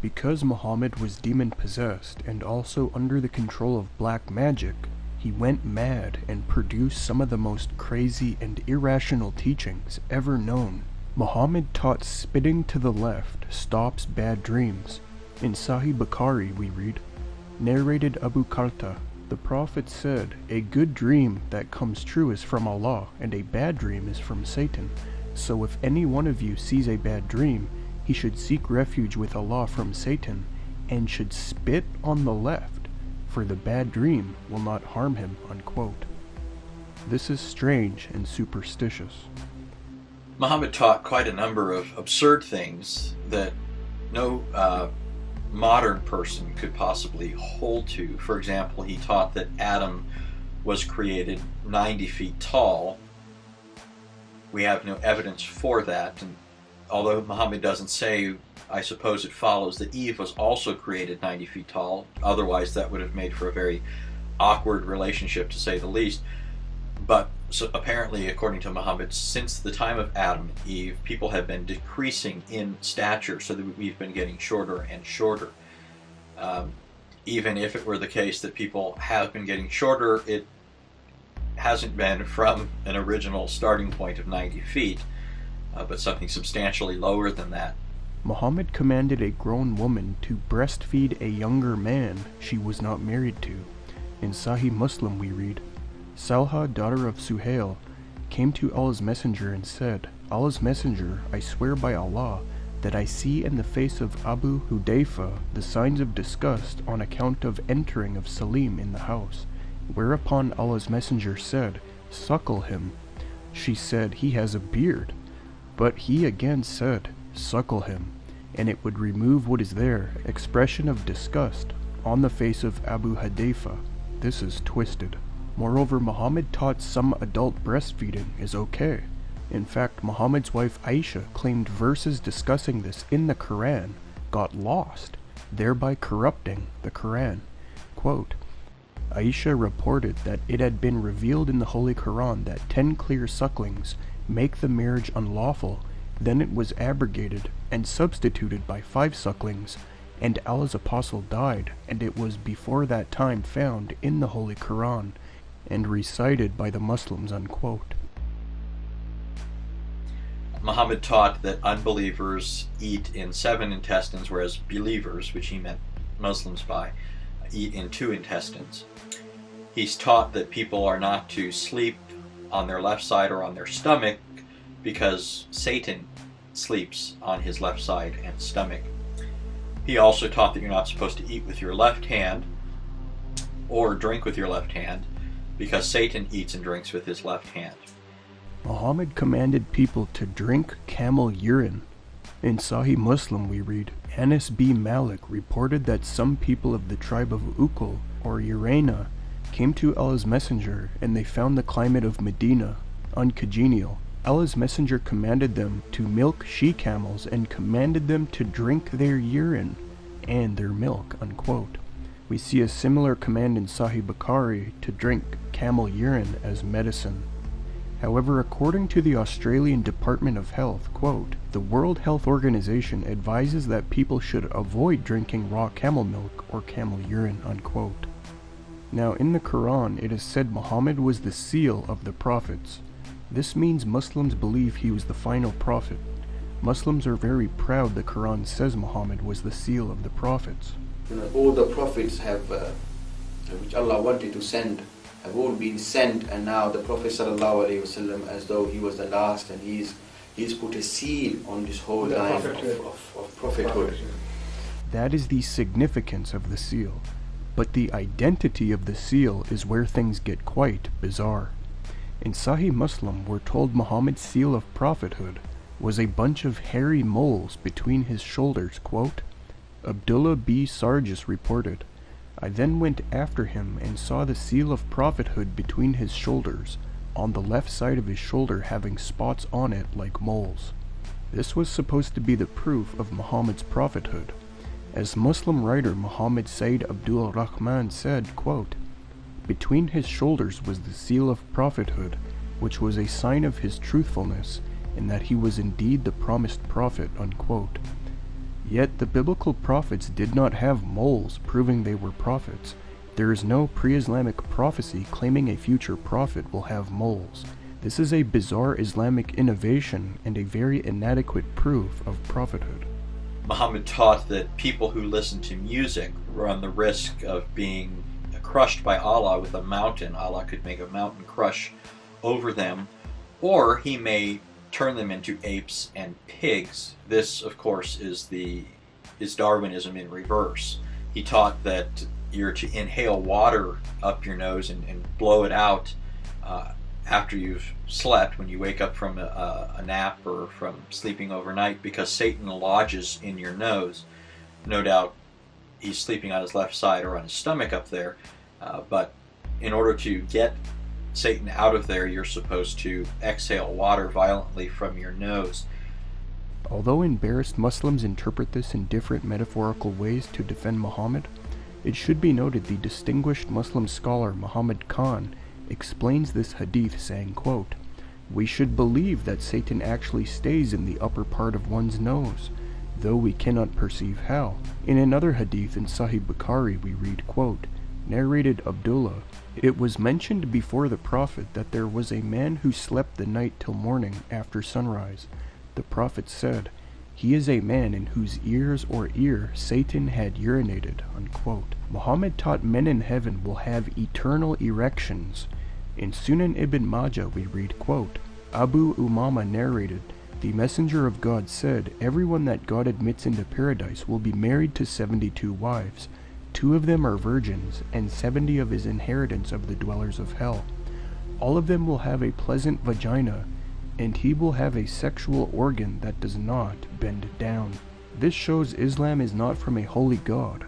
Because Muhammad was demon-possessed and also under the control of black magic, he went mad and produced some of the most crazy and irrational teachings ever known. Muhammad taught spitting to the left stops bad dreams. In Sahih Bukhari we read, narrated Abu Karta, the Prophet said, "A good dream that comes true is from Allah, and a bad dream is from Satan. So if any one of you sees a bad dream, he should seek refuge with Allah from Satan, and should spit on the left, for the bad dream will not harm him." Unquote. This is strange and superstitious. Muhammad taught quite a number of absurd things that no modern person could possibly hold to. For example, he taught that Adam was created 90 feet tall. We have no evidence for that, and although Muhammad doesn't say, I suppose it follows that Eve was also created 90 feet tall. Otherwise, that would have made for a very awkward relationship, to say the least. But so apparently, according to Muhammad, since the time of Adam and Eve, people have been decreasing in stature, so that we've been getting shorter and shorter. Even if it were the case that people have been getting shorter, it hasn't been from an original starting point of 90 feet, but something substantially lower than that. Muhammad commanded a grown woman to breastfeed a younger man she was not married to. In Sahih Muslim we read, Salha, daughter of Suhail, came to Allah's messenger and said, Allah's messenger, I swear by Allah that I see in the face of Abu Hudayfa the signs of disgust on account of entering of Salim in the house. Whereupon Allah's messenger said, Suckle him. She said, He has a beard. But he again said, Suckle him, and it would remove what is there, expression of disgust, on the face of Abu Hudayfa. This is twisted. Moreover, Muhammad taught some adult breastfeeding is okay. In fact, Muhammad's wife Aisha claimed verses discussing this in the Quran got lost, thereby corrupting the Quran. Quote, Aisha reported that it had been revealed in the Holy Quran that 10 clear sucklings make the marriage unlawful. Then it was abrogated and substituted by 5 sucklings, and Allah's apostle died, and it was before that time found in the Holy Quran and recited by the Muslims. Unquote. Muhammad taught that unbelievers eat in 7 intestines, whereas believers, which he meant Muslims by, eat in 2 intestines. He's taught that people are not to sleep on their left side or on their stomach because Satan sleeps on his left side and stomach. He also taught that you're not supposed to eat with your left hand or drink with your left hand because Satan eats and drinks with his left hand. Muhammad commanded people to drink camel urine. In Sahih Muslim we read, Anas b. Malik reported that some people of the tribe of Ukul, or Urena, came to Allah's messenger and they found the climate of Medina uncongenial. Allah's messenger commanded them to milk she-camels and commanded them to drink their urine and their milk. Unquote. We see a similar command in Sahih Bukhari to drink camel urine as medicine. However, according to the Australian Department of Health, quote, the World Health Organization advises that people should avoid drinking raw camel milk or camel urine. Unquote. Now, in the Quran, it is said Muhammad was the seal of the prophets. This means Muslims believe he was the final prophet. Muslims are very proud the Quran says Muhammad was the seal of the prophets. All the prophets have, which Allah wanted to send, have all been sent, and now the Prophet ﷺ, as though he was the last, and he's put a seal on this whole line of prophethood. That is the significance of the seal, but the identity of the seal is where things get quite bizarre. In Sahih Muslim, we're told Muhammad's seal of prophethood was a bunch of hairy moles between his shoulders. Quote, Abdullah b. Sarjis reported, I then went after him and saw the seal of prophethood between his shoulders, on the left side of his shoulder having spots on it like moles. This was supposed to be the proof of Muhammad's prophethood. As Muslim writer Muhammad Sayyid Abdul Rahman said, quote, between his shoulders was the seal of prophethood, which was a sign of his truthfulness, and that he was indeed the promised prophet. Unquote. Yet the biblical prophets did not have moles proving they were prophets. There is no pre-Islamic prophecy claiming a future prophet will have moles. This is a bizarre Islamic innovation and a very inadequate proof of prophethood. Muhammad taught that people who listen to music run the risk of being crushed by Allah with a mountain. Allah could make a mountain crush over them, or he may turn them into apes and pigs. This, of course, is Darwinism in reverse. He taught that you're to inhale water up your nose and blow it out after you've slept, when you wake up from a nap or from sleeping overnight, because Satan lodges in your nose. No doubt he's sleeping on his left side or on his stomach up there, but in order to get Satan out of there, you're supposed to exhale water violently from your nose. Although embarrassed Muslims interpret this in different metaphorical ways to defend Muhammad, it should be noted the distinguished Muslim scholar Muhammad Khan explains this hadith saying, quote, "We should believe that Satan actually stays in the upper part of one's nose, though we cannot perceive how." In another hadith in Sahih Bukhari we read, quote, narrated Abdullah, "It was mentioned before the Prophet that there was a man who slept the night till morning after sunrise. The Prophet said, 'He is a man in whose ears or ear Satan had urinated,'" unquote. Muhammad taught men in heaven will have eternal erections. In Sunan ibn Majah we read, quote, Abu Umama narrated, "The Messenger of God said, everyone that God admits into paradise will be married to 72 wives. 2 of them are virgins, and 70 of his inheritance of the dwellers of hell. All of them will have a pleasant vagina, and he will have a sexual organ that does not bend down." This shows Islam is not from a holy God,